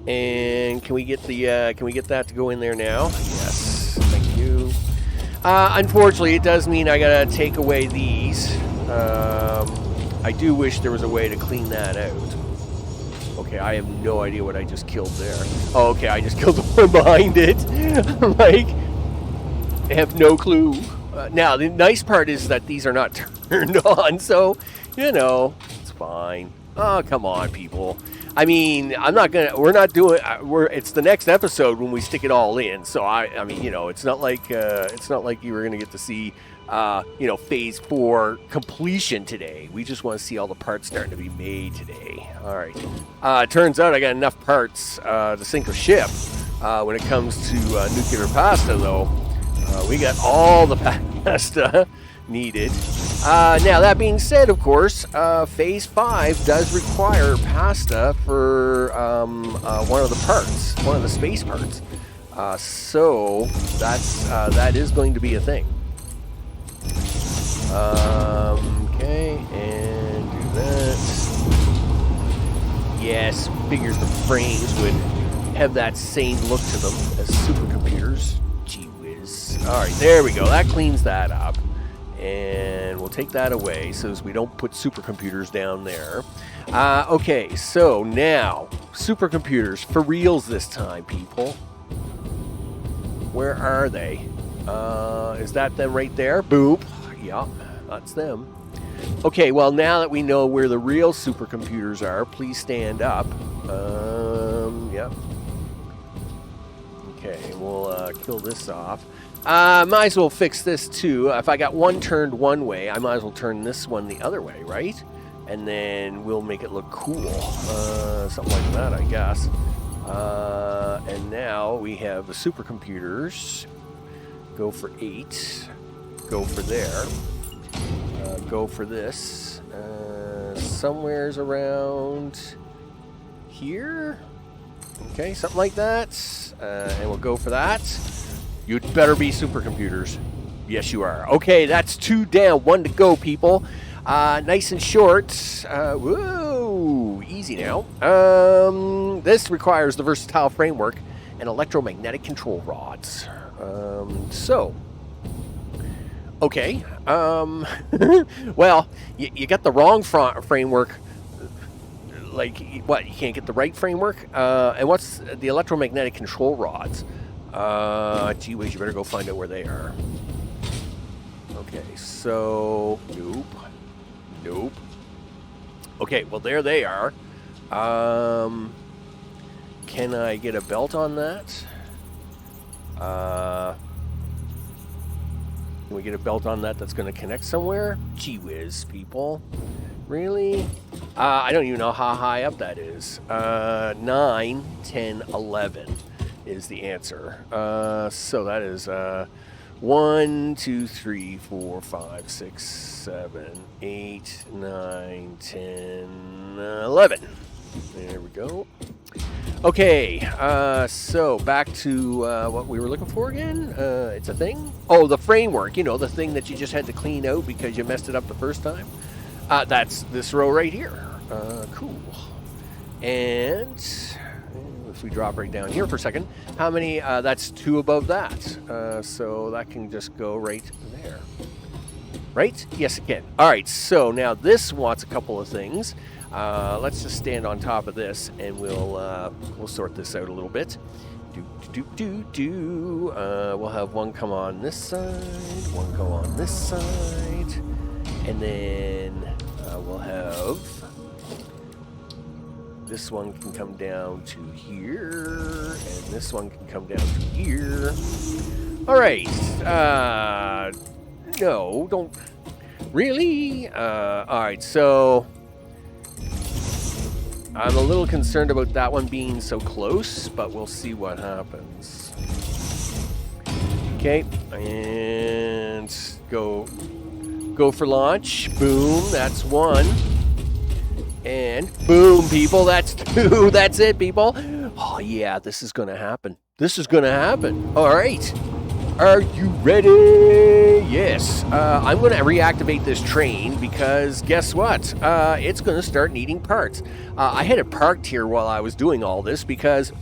And can we get that to go in there now? Yes, thank you. Unfortunately, it does mean I gotta take away these. I do wish there was a way to clean that out. Okay, I have no idea what I just killed there. Oh, okay, I just killed the one behind it. Like, I have no clue. Now, the nice part is that these are not turned on, so, you know, it's fine. Oh, come on, people. I mean, it's the next episode when we stick it all in. So I mean, you know, it's not like you were gonna get to see phase 4 completion today. We just want to see all the parts starting to be made today. All right. Turns out I got enough parts to sink a ship. When it comes to nuclear pasta, though, we got all the pasta needed. Now, that being said, of course, Phase 5 does require pasta for one of the parts, one of the space parts. So that is going to be a thing. Okay, and do that. Yes, figures the frames would have that same look to them as supercomputers. Gee whiz. Alright, there we go. That cleans that up. And we'll take that away so as we don't put supercomputers down there. Okay, so now, supercomputers for reals this time, people. Where are they? Is that them right there? Boop. Yeah, that's them. Okay, well, now that we know where the real supercomputers are, please stand up. Yep. Okay, we'll kill this off. Might as well fix this too. If I got one turned one way, I might as well turn this one the other way, right? And then we'll make it look cool. Something like that, I guess. And now we have the supercomputers. Go for 8. Go for there. Go for this. Somewhere's around here. Okay, something like that. And we'll go for that. You'd better be supercomputers. Yes, you are. Okay, that's 2 down, 1 to go, people. Nice and short. Whoa, easy now. This requires the versatile framework and electromagnetic control rods. Okay. Well, you got the wrong framework. Like, what? You can't get the right framework? And what's the electromagnetic control rods? Gee whiz, you better go find out where they are. Okay, so... Nope. Okay, well, there they are. Can I get a belt on that? Can we get a belt on that that's going to connect somewhere? Gee whiz, people. Really? I don't even know how high up that is. 9, 10, 11 is the answer. So that is 1, 2, 3, 4, 5, 6, 7, 8, 9, 10, 11. There we go. Okay, so back to what we were looking for again. It's a thing. Oh, the framework. You know, the thing that you just had to clean out because you messed it up the first time. That's this row right here. Cool. And if we drop right down here for a second, how many? That's 2 above that. So that can just go right there. Right? Yes, it can. All right, so now this wants a couple of things. Let's just stand on top of this, and we'll sort this out a little bit. We'll have one come on this side, one go on this side, and then we'll have this one can come down to here, and this one can come down to here. All right. No, don't really. All right, so. I'm a little concerned about that one being so close, but we'll see what happens. Okay, and go for launch. Boom, that's 1. And boom, people, that's 2. That's it, people. Oh, yeah, this is going to happen. This is going to happen. All right. Are you ready? Yes. I'm going to reactivate this train because guess what? It's going to start needing parts. I had it parked here while I was doing all this because,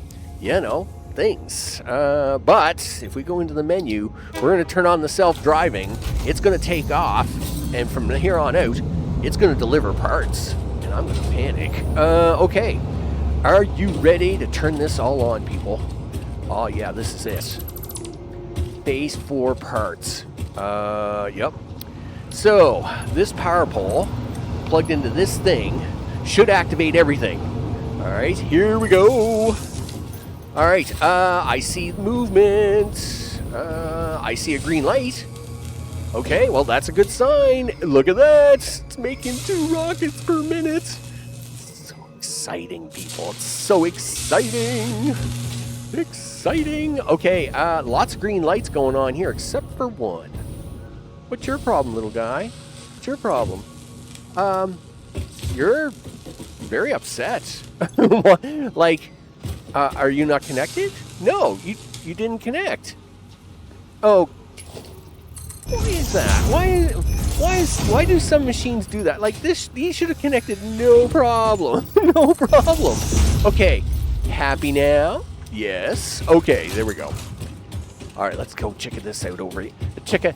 you know, things. But if we go into the menu, we're going to turn on the self-driving. It's going to take off. And from here on out, it's going to deliver parts. And I'm going to panic. Okay. Are you ready to turn this all on, people? Oh, yeah, this is it. Phase 4 parts. Yep. So, this power pole plugged into this thing should activate everything. Alright, here we go. Alright, I see movement. I see a green light. Okay, well, that's a good sign. Look at that. It's making 2 rockets per minute. So exciting, people. It's so exciting. Exciting. Okay, lots of green lights going on here, except for one. What's your problem, little guy? What's your problem? You're very upset. Like, are you not connected? No, you didn't connect. Oh, why is that? Why do some machines do that? Like this, these should have connected, no problem, no problem. Okay, happy now? Yes. Okay, there we go. All right, let's go check this out over here. Checka.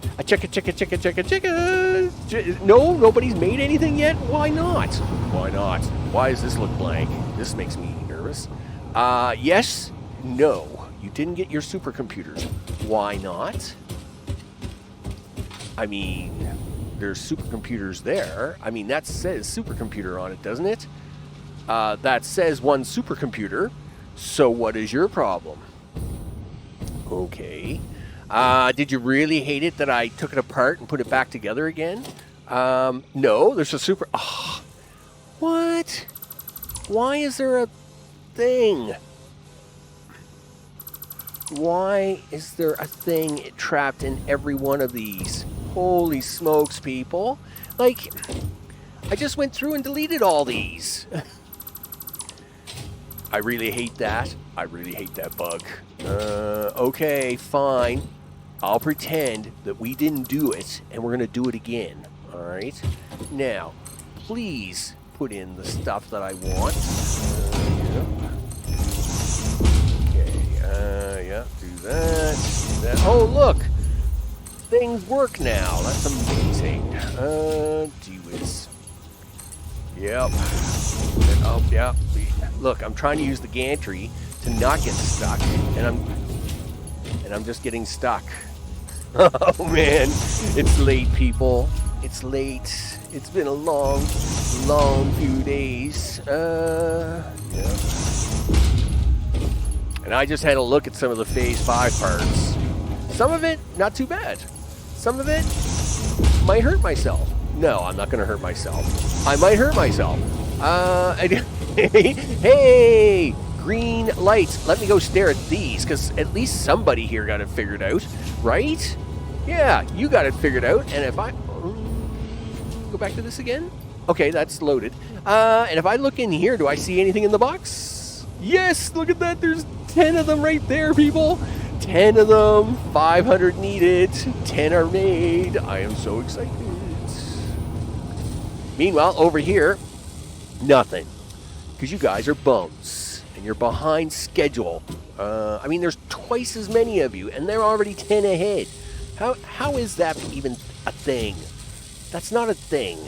No, nobody's made anything yet. Why not? Why not? Why does this look blank? This makes me nervous. Yes. No, you didn't get your supercomputers. Why not? I mean, there's supercomputers there. I mean, that says supercomputer on it, doesn't it? That says one supercomputer. So what is your problem? Okay. Did you really hate it that I took it apart and put it back together again? No, there's a super... Oh, what? Why is there a thing? Why is there a thing trapped in every one of these? Holy smokes, people. Like, I just went through and deleted all these. I really hate that. I really hate that bug. Okay, fine. I'll pretend that we didn't do it, and we're going to do it again. All right? Now, please put in the stuff that I want. Okay, yeah, do that. Do that. Oh, look! Things work now. That's amazing. Gee whiz. Yep. Oh, yeah. Look, I'm trying to use the gantry to not get stuck, and I'm just getting stuck. Oh man, it's late, people. It's late. It's been a long few days. Yeah. And I just had a look at some of the Phase 5 parts. Some of it, not too bad. Some of it might hurt myself. No, I'm not going to hurt myself. I might hurt myself. Hey, green lights. Let me go stare at these, because at least somebody here got it figured out, right? Yeah, you got it figured out. And if I go back to this again, okay, that's loaded. And if I look in here, do I see anything in the box? Yes, look at that. There's 10 of them right there, people. 10 of them. 500 needed. 10 are made. I am so excited. Meanwhile, over here, nothing. Because you guys are bums. And you're behind schedule. I mean, there's twice as many of you, and they're already 10 ahead. How is that even a thing? That's not a thing.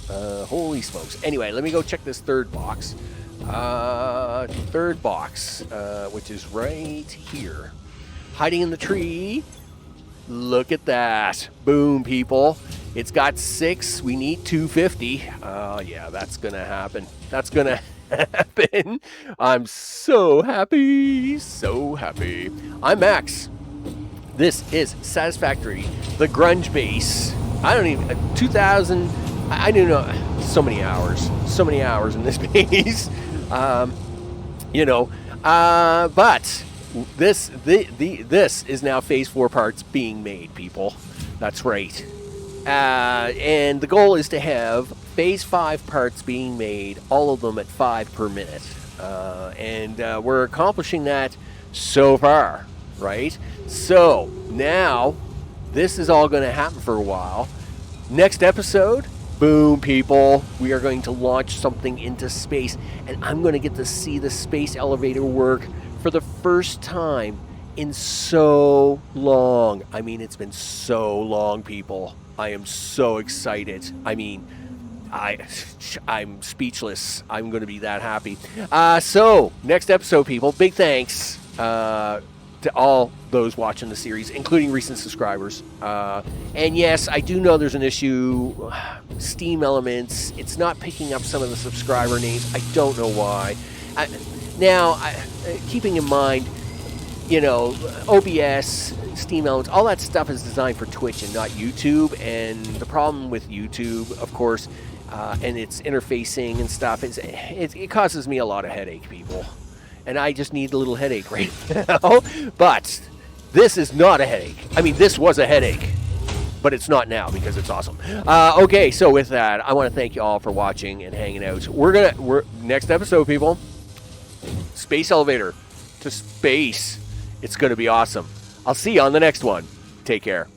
Holy smokes. Anyway, let me go check this third box. Third box, which is right here. Hiding in the tree. Look at that. Boom, people. It's got 6. We need 250. Yeah, that's going to happen. That's going to happen. I'm so happy. So happy. I'm Max. This is Satisfactory, the Grunge base. I don't even... 2000... I don't know. So many hours. So many hours in this base. You know. But... This is now Phase 4 parts being made, people. That's right. And the goal is to have Phase 5 parts being made, all of them at 5 per minute. And we're accomplishing that so far, right? So, now, this is all going to happen for a while. Next episode, boom, people. We are going to launch something into space, and I'm going to get to see the space elevator work for the first time in so long. I mean, it's been so long, people. I am so excited. I mean, I'm speechless. I'm going to be that happy. So, next episode, people, big thanks to all those watching the series, including recent subscribers. And yes, I do know there's an issue. Steam Elements, it's not picking up some of the subscriber names. I don't know why. Now, keeping in mind, you know, OBS, Steam elements, all that stuff is designed for Twitch and not YouTube. And the problem with YouTube, of course, and its interfacing and stuff, is it causes me a lot of headache, people. And I just need a little headache right now. But this is not a headache. I mean, this was a headache. But it's not now because it's awesome. Okay, so with that, I want to thank you all for watching and hanging out. We're next episode, people. Space elevator to space. It's going to be awesome. I'll see you on the next one. Take care.